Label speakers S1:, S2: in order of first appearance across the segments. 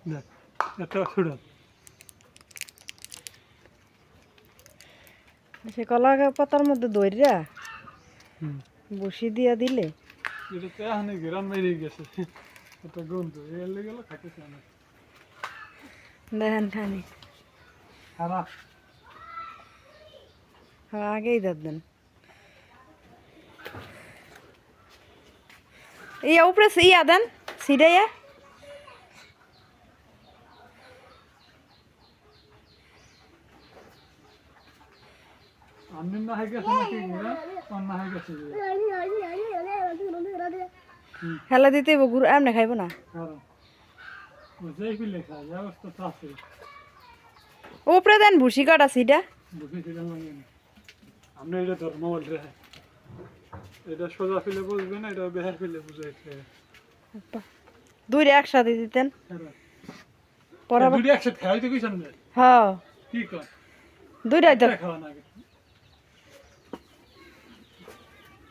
S1: দেখ একটা ছুড়া
S2: সে কলা পাতার মধ্যে দইরা
S1: হুম
S2: বসি দিয়া দিলে
S1: এটা তো এখন গ্রাম মেরে গেছে একটা গন্ধ এলে গেল খাইতেছে না
S2: দেখেন খানি
S1: খারাপ
S2: হ্যাঁ আগেই দেন ইয়া উপরে ইয়া দেন সিডাইয়া
S1: আমি না হয়ে গেছে নাকি না হয়ে গেছে
S2: হেলা দিতে গুড় এমনি খাইব না
S1: কারণ যেই পিলে খায় ব্যবস্থা তো আছে
S2: উপরে দেন ভুসি কাটা সিডা
S1: বুঝি সেটা লাগে না আমরা এটা ধর্ম বলতে এটা সোজা ফেলে বুঝবে না এটা বেহার ফেলে বুঝাইছে
S2: দুইটা একসাথে দিতেন পরে
S1: দুটো একসাথে খাইতে কি সামনে
S2: হ্যাঁ
S1: কি কর
S2: দুইটাই তো
S1: খাওয়া না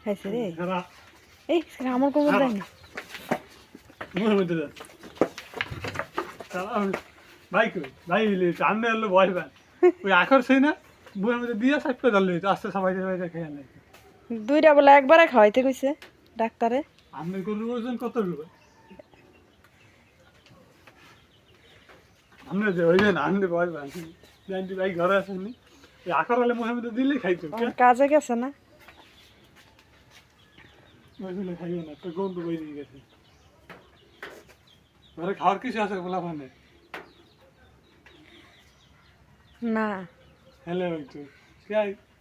S2: খাইছে রে
S1: খারাপ
S2: এই আমার কোমর দেয়নি
S1: মুখের মধ্যে দেন ভাই কই ভাই সামনে এলো ভয় পান ওই আখর সেই না মুখের মধ্যে দিয়ে সাইড করে ধরলে আস্তে সবাই সবাই খেয়ে নেয়
S2: দুইটা বলে একবারে খাওয়াইতে কইছে ডাক্তারে
S1: আপনি গরুর ওজন কত রুবে আপনি যে ওই না আপনি ভয় পান জানটি ভাই ঘরে আসেননি এই আখর হলে মুখের মধ্যে দিলেই খাইতো
S2: আমার কাজে গেছে না
S1: ওইগুলো খাইও না একটা গন্ধ বেরিয়ে গেছে ঘরে খাওয়ার কিছু আছে বলা মানে
S2: না
S1: হেলে হইতো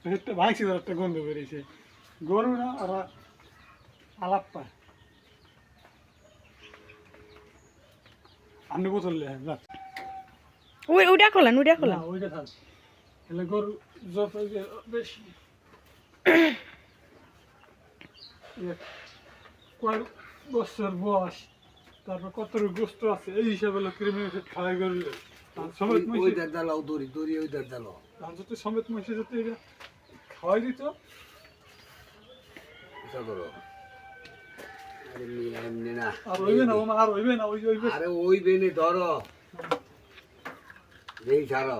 S1: একটা ভাঙছি একটা গন্ধ বেরিয়েছে গরু না ওরা আলাপ পায় আপনি বোতল লেন
S2: ওইটা খোলেন
S1: না ওইটা থাক হেলে গরু যত বেশি কয়েক বছর বয়স তারপর কত গোস্ত আছে এই হিসাবে কৃমি ওষুধ খাওয়াই করলে সমেত
S3: ওইটার দালাও দড়ি দড়ি ওইটার দালাও
S1: যদি সমেত মহিষে যদি এটা খাওয়াই দিত
S3: এটা করো আরে মিয়া এমনি না
S1: আর হইবে না ওমা আর হইবে না ওই হইবে
S3: আরে ওই বেনে ধরো যেই ছাড়ো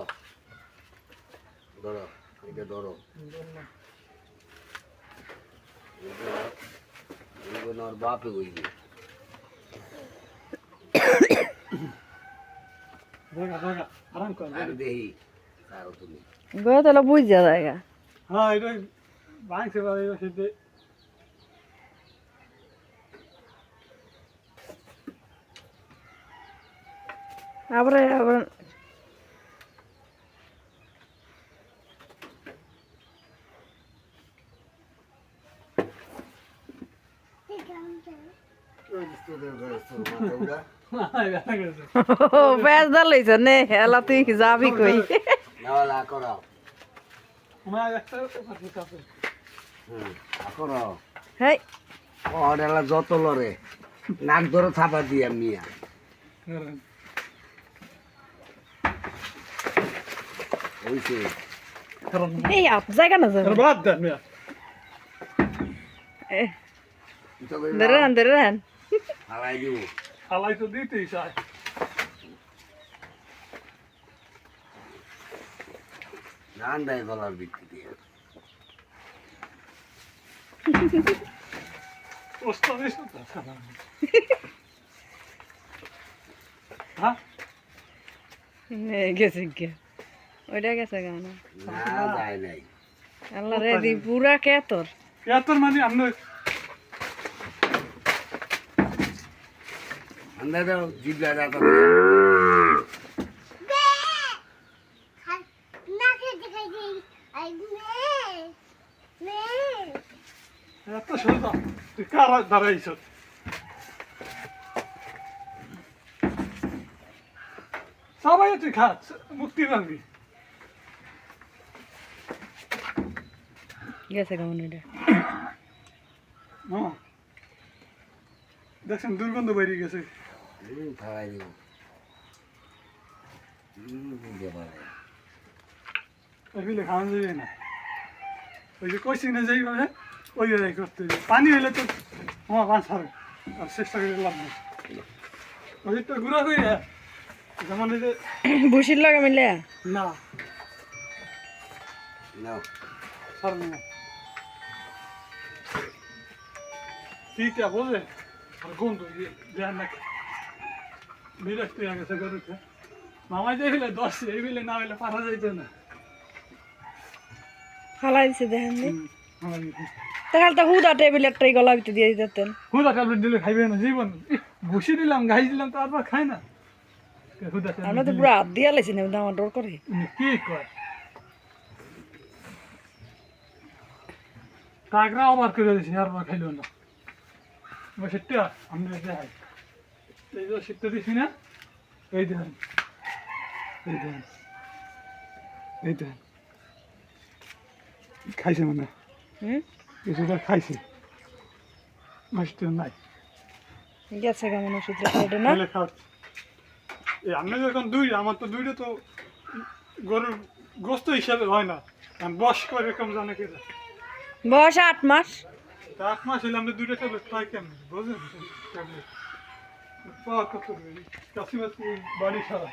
S3: ধরো এটা ধরো এইগুলো ওর বাপে হইবে
S1: দেখা দেখা আরাম কর
S3: আর দেহি ছাড়ো তুমি
S2: গো তাহলে বুঝা জায়গা
S1: হ্যাঁ এটা ভাঙছে পারে সেতে
S2: আবার আবার বেশ দা লইছ নে এলা তুই যাবি কই
S3: নেওয়ালা করো
S1: আমার একটা পাঠিয়ে আছে
S3: করো
S2: হেই
S3: ওরা যত লড়ে নাক ধরো থাপা দিয়া মিয়া ওইছে
S1: কারণ
S2: এই আপ জায়গা না যাবে
S1: বাদ দেন মিয়া
S2: ধরেন
S3: হালাই দিব
S1: হালাই তো দিতেই চায়
S3: গান দেয় গলার বিক্রি দিয়ে
S1: ওস্তাদ এসে হ্যাঁ
S2: গেছে গে ওইটা গেছে গানা
S3: না যায় নাই
S2: আল্লাহ রে দি পুরা কে তোর
S1: এতর মানে আপনি
S3: আমরা তো জিবলা যাতা
S1: এত সোজা তুই কারা দাঁড়াইছ সবাই তুই খা মুক্তি পাবি
S2: গেছে গাউন এটা
S1: মামা দেখছেন দুর্গন্ধ বেরিয়ে গেছে
S3: খাওয়াই দিব বুঝতে পারে
S1: ওই ফিলে খাওয়ানো যাবে না ওই যে কইছি না যেইভাবে ওই করতে হবে পানি হইলে তো আমার মাছ হবে আর চেষ্টা করে লাভ নেই ওই তো ঘুরা করে যেমন এই যে
S2: ভুসির লগে মিলে
S1: না
S3: নাও
S1: ছাড় না ঠিকটা বোঝে আর গন্ধ দেন না বিরক্ত হয়ে গেছে গরুতে মামাই যে হইলে 10 এই হইলে না হইলে পারা যাইতো না
S2: ফালাই দিছে দেখেন নি
S1: আমার
S2: তাহলে তো হুদা টেবিলের ট্রে গলা ভিতরে দিয়ে দিতেন
S1: হুদা ট্যাবলেট দিলে খাইবে না জীবন ভুসি দিলাম গাই দিলাম তারপর খায় না হুদা
S2: আমরা তো পুরো হাত দিয়ে লাইছি না আমার ডর করে
S1: কি কয় টাকরা আবার করে দিয়েছি আর বার খাইল না সেটা আমরা দেখাই এই যে সেটা দিছি না এই দেখেন এই দেখেন এই দেখেন খাইছে মানে কিছুটা খাইছে মাছটা নাই
S2: গেছে কেমন ওষুধ খাইতে না
S1: তাহলে খাও এই আমি যখন দুই আমার তো দুইটা তো গরুর গোস্ত হিসাবে হয় না কারণ বয়স করে এরকম জানে কে
S2: বয়স 8 মাস
S1: 8 মাস হলে আমরা দুইটা ট্যাবলেট খাই কেমন বুঝলেন ট্যাবলেট পাওয়া কত কাশি মাছ বাড়ি সারা